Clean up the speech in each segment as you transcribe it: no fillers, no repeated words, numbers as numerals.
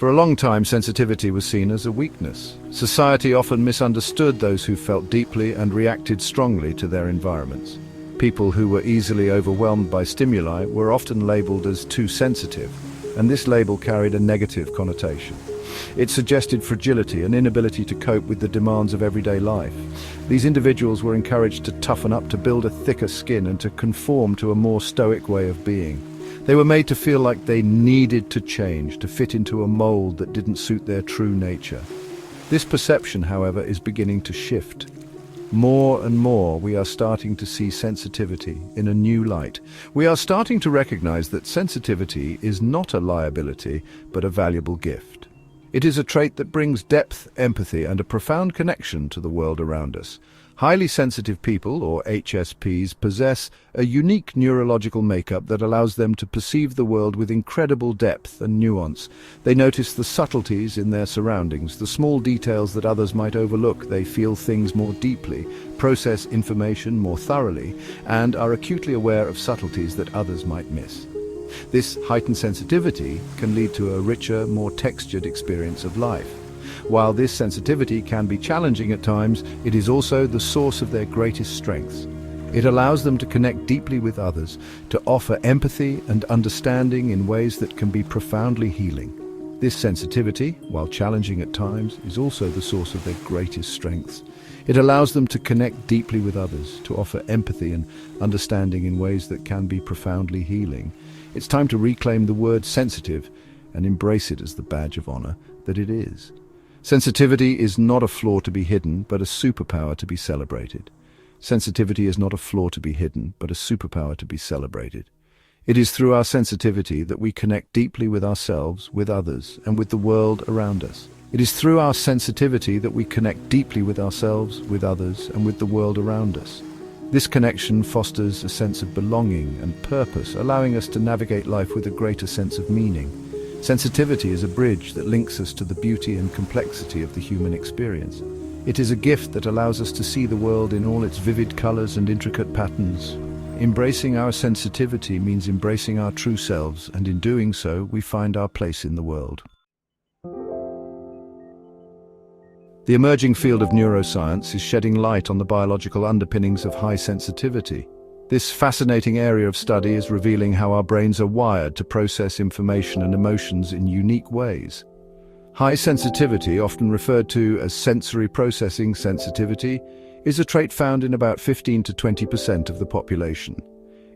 For a long time, sensitivity was seen as a weakness. Society often misunderstood those who felt deeply and reacted strongly to their environments. People who were easily overwhelmed by stimuli were often labeled as too sensitive, and this label carried a negative connotation. It suggested fragility and inability to cope with the demands of everyday life. These individuals were encouraged to toughen up, to build a thicker skin, and to conform to a more stoic way of being. They were made to feel like they needed to change, to fit into a mold that didn't suit their true nature. This perception, however, is beginning to shift. More and more, we are starting to see sensitivity in a new light. We are starting to recognize that sensitivity is not a liability, but a valuable gift. It is a trait that brings depth, empathy, and a profound connection to the world around us. Highly sensitive people, or HSPs, possess a unique neurological makeup that allows them to perceive the world with incredible depth and nuance. They notice the subtleties in their surroundings, the small details that others might overlook. They feel things more deeply, process information more thoroughly, and are acutely aware of subtleties that others might miss. This heightened sensitivity can lead to a richer, more textured experience of life. While this sensitivity can be challenging at times, it is also the source of their greatest strengths. It allows them to connect deeply with others, to offer empathy and understanding in ways that can be profoundly healing. This sensitivity, while challenging at times, is also the source of their greatest strengths. It allows them to connect deeply with others, to offer empathy and understanding in ways that can be profoundly healing. It's time to reclaim the word sensitive and embrace it as the badge of honor that it is. Sensitivity is not a flaw to be hidden, but a superpower to be celebrated. Sensitivity is not a flaw to be hidden, but a superpower to be celebrated. It is through our sensitivity that we connect deeply with ourselves, with others, and with the world around us. It is through our sensitivity that we connect deeply with ourselves, with others, and with the world around us. This connection fosters a sense of belonging and purpose, allowing us to navigate life with a greater sense of meaning. Sensitivity is a bridge that links us to the beauty and complexity of the human experience. It is a gift that allows us to see the world in all its vivid colors and intricate patterns. Embracing our sensitivity means embracing our true selves, and in doing so, we find our place in the world. The emerging field of neuroscience is shedding light on the biological underpinnings of high sensitivity. This fascinating area of study is revealing how our brains are wired to process information and emotions in unique ways. High sensitivity, often referred to as sensory processing sensitivity, is a trait found in about 15 to 20% of the population.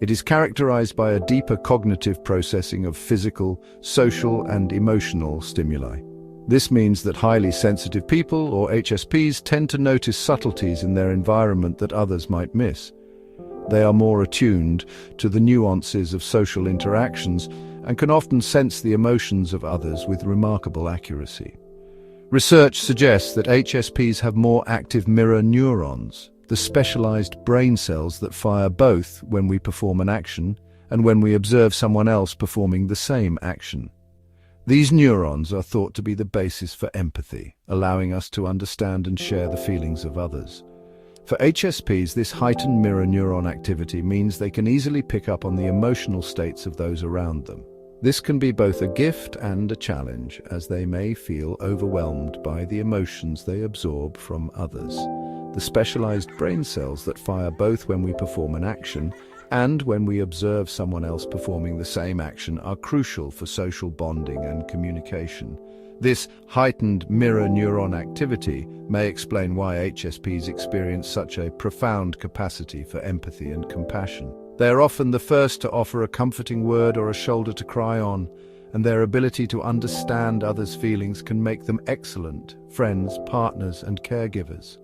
It is characterized by a deeper cognitive processing of physical, social, and emotional stimuli. This means that highly sensitive people, or HSPs, tend to notice subtleties in their environment that others might miss. They are more attuned to the nuances of social interactions and can often sense the emotions of others with remarkable accuracy. Research suggests that HSPs have more active mirror neurons, the specialized brain cells that fire both when we perform an action and when we observe someone else performing the same action. These neurons are thought to be the basis for empathy, allowing us to understand and share the feelings of others. For HSPs, this heightened mirror neuron activity means they can easily pick up on the emotional states of those around them. This can be both a gift and a challenge, as they may feel overwhelmed by the emotions they absorb from others. The specialized brain cells that fire both when we perform an action and when we observe someone else performing the same action are crucial for social bonding and communication. This heightened mirror neuron activity may explain why HSPs experience such a profound capacity for empathy and compassion. They are often the first to offer a comforting word or a shoulder to cry on, and their ability to understand others' feelings can make them excellent friends, partners, and caregivers.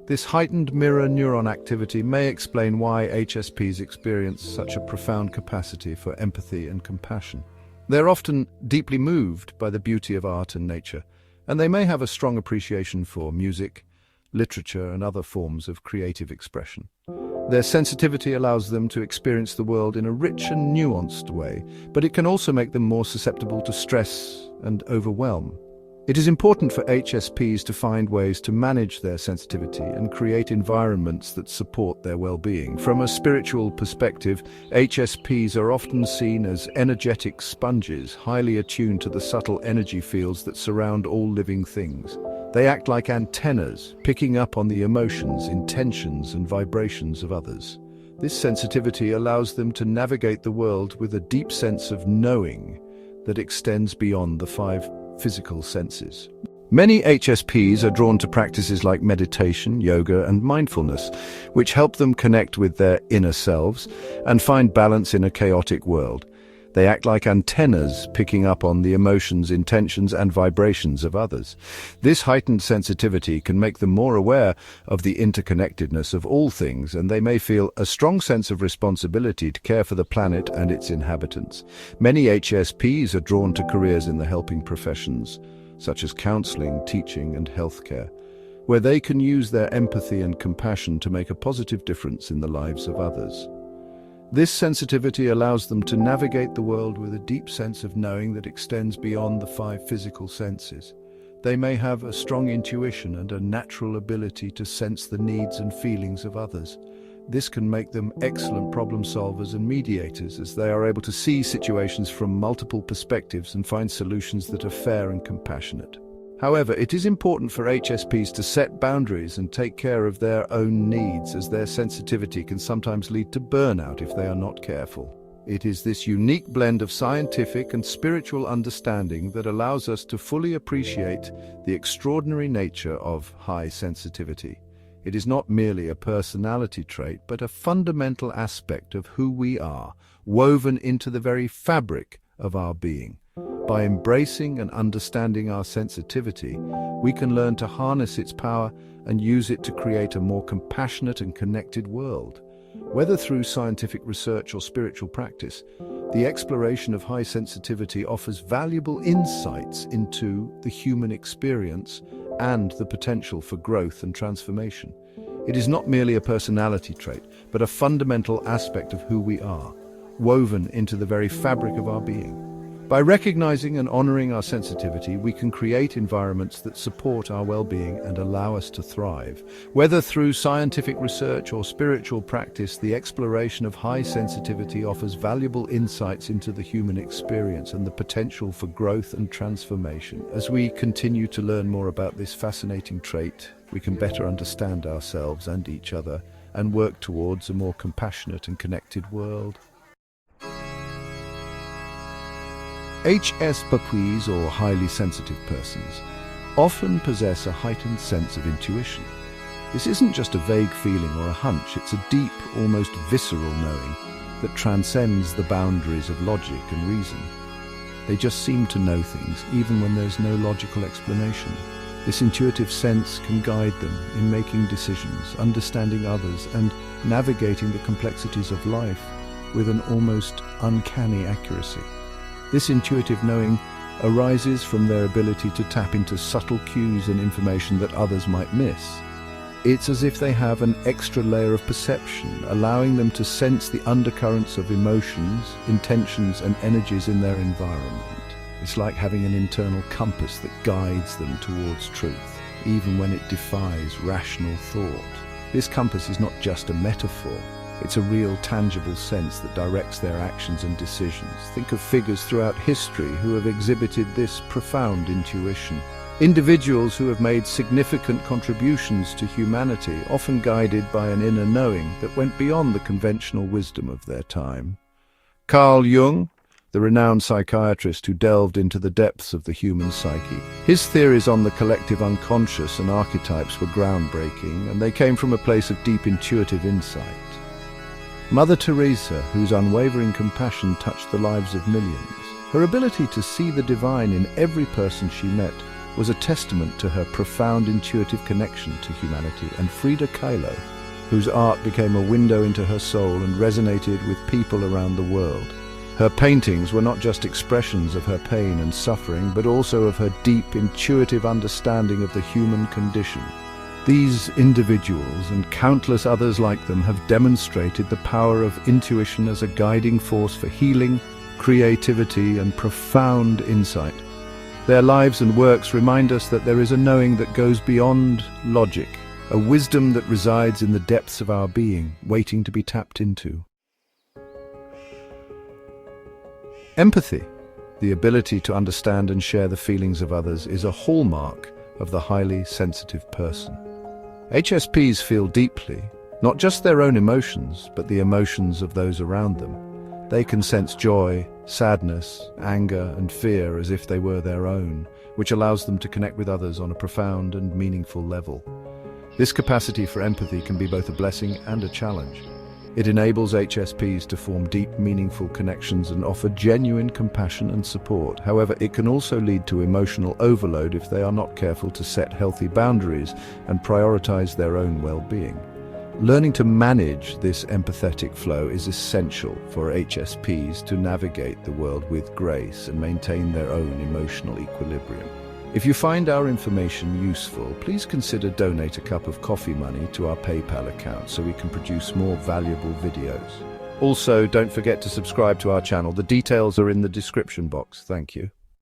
This heightened mirror neuron activity may explain why HSPs experience such a profound capacity for empathy and compassion. They're often deeply moved by the beauty of art and nature, and they may have a strong appreciation for music, literature, and other forms of creative expression. Their sensitivity allows them to experience the world in a rich and nuanced way, but it can also make them more susceptible to stress and overwhelm. It is important for HSPs to find ways to manage their sensitivity and create environments that support their well-being. From a spiritual perspective, HSPs are often seen as energetic sponges, highly attuned to the subtle energy fields that surround all living things. They act like antennas, picking up on the emotions, intentions, and vibrations of others. This sensitivity allows them to navigate the world with a deep sense of knowing that extends beyond the five physical senses. Many HSPs are drawn to practices like meditation, yoga, and mindfulness, which help them connect with their inner selves and find balance in a chaotic world. They act like antennas, picking up on the emotions, intentions, and vibrations of others. This heightened sensitivity can make them more aware of the interconnectedness of all things, and they may feel a strong sense of responsibility to care for the planet and its inhabitants. Many HSPs are drawn to careers in the helping professions, such as counseling, teaching, and healthcare, where they can use their empathy and compassion to make a positive difference in the lives of others. This sensitivity allows them to navigate the world with a deep sense of knowing that extends beyond the five physical senses. They may have a strong intuition and a natural ability to sense the needs and feelings of others. This can make them excellent problem solvers and mediators, as they are able to see situations from multiple perspectives and find solutions that are fair and compassionate. However, it is important for HSPs to set boundaries and take care of their own needs, as their sensitivity can sometimes lead to burnout if they are not careful. It is this unique blend of scientific and spiritual understanding that allows us to fully appreciate the extraordinary nature of high sensitivity. It is not merely a personality trait, but a fundamental aspect of who we are, woven into the very fabric of our being. By embracing and understanding our sensitivity, we can learn to harness its power and use it to create a more compassionate and connected world. Whether through scientific research or spiritual practice, the exploration of high sensitivity offers valuable insights into the human experience and the potential for growth and transformation. It is not merely a personality trait, but a fundamental aspect of who we are, woven into the very fabric of our being. By recognizing and honoring our sensitivity, we can create environments that support our well-being and allow us to thrive. Whether through scientific research or spiritual practice, the exploration of high sensitivity offers valuable insights into the human experience and the potential for growth and transformation. As we continue to learn more about this fascinating trait, we can better understand ourselves and each other and work towards a more compassionate and connected world. HSPs, or highly sensitive persons, often possess a heightened sense of intuition. This isn't just a vague feeling or a hunch, it's a deep, almost visceral knowing that transcends the boundaries of logic and reason. They just seem to know things, even when there's no logical explanation. This intuitive sense can guide them in making decisions, understanding others, and navigating the complexities of life with an almost uncanny accuracy. This intuitive knowing arises from their ability to tap into subtle cues and information that others might miss. It's as if they have an extra layer of perception, allowing them to sense the undercurrents of emotions, intentions, and energies in their environment. It's like having an internal compass that guides them towards truth, even when it defies rational thought. This compass is not just a metaphor. It's a real, tangible sense that directs their actions and decisions. Think of figures throughout history who have exhibited this profound intuition. Individuals who have made significant contributions to humanity, often guided by an inner knowing that went beyond the conventional wisdom of their time. Carl Jung, the renowned psychiatrist who delved into the depths of the human psyche. His theories on the collective unconscious and archetypes were groundbreaking, and they came from a place of deep intuitive insight. Mother Teresa, whose unwavering compassion touched the lives of millions. Her ability to see the divine in every person she met was a testament to her profound intuitive connection to humanity. And Frida Kahlo, whose art became a window into her soul and resonated with people around the world. Her paintings were not just expressions of her pain and suffering, but also of her deep, intuitive understanding of the human condition. These individuals and countless others like them have demonstrated the power of intuition as a guiding force for healing, creativity, and profound insight. Their lives and works remind us that there is a knowing that goes beyond logic, a wisdom that resides in the depths of our being, waiting to be tapped into. Empathy, the ability to understand and share the feelings of others, is a hallmark of the highly sensitive person. HSPs feel deeply, not just their own emotions, but the emotions of those around them. They can sense joy, sadness, anger, and fear as if they were their own, which allows them to connect with others on a profound and meaningful level. This capacity for empathy can be both a blessing and a challenge. It enables HSPs to form deep, meaningful connections and offer genuine compassion and support. However, it can also lead to emotional overload if they are not careful to set healthy boundaries and prioritize their own well-being. Learning to manage this empathetic flow is essential for HSPs to navigate the world with grace and maintain their own emotional equilibrium. If you find our information useful, please consider donate a cup of coffee money to our PayPal account so we can produce more valuable videos. Also, don't forget to subscribe to our channel. The details are in the description box. Thank you.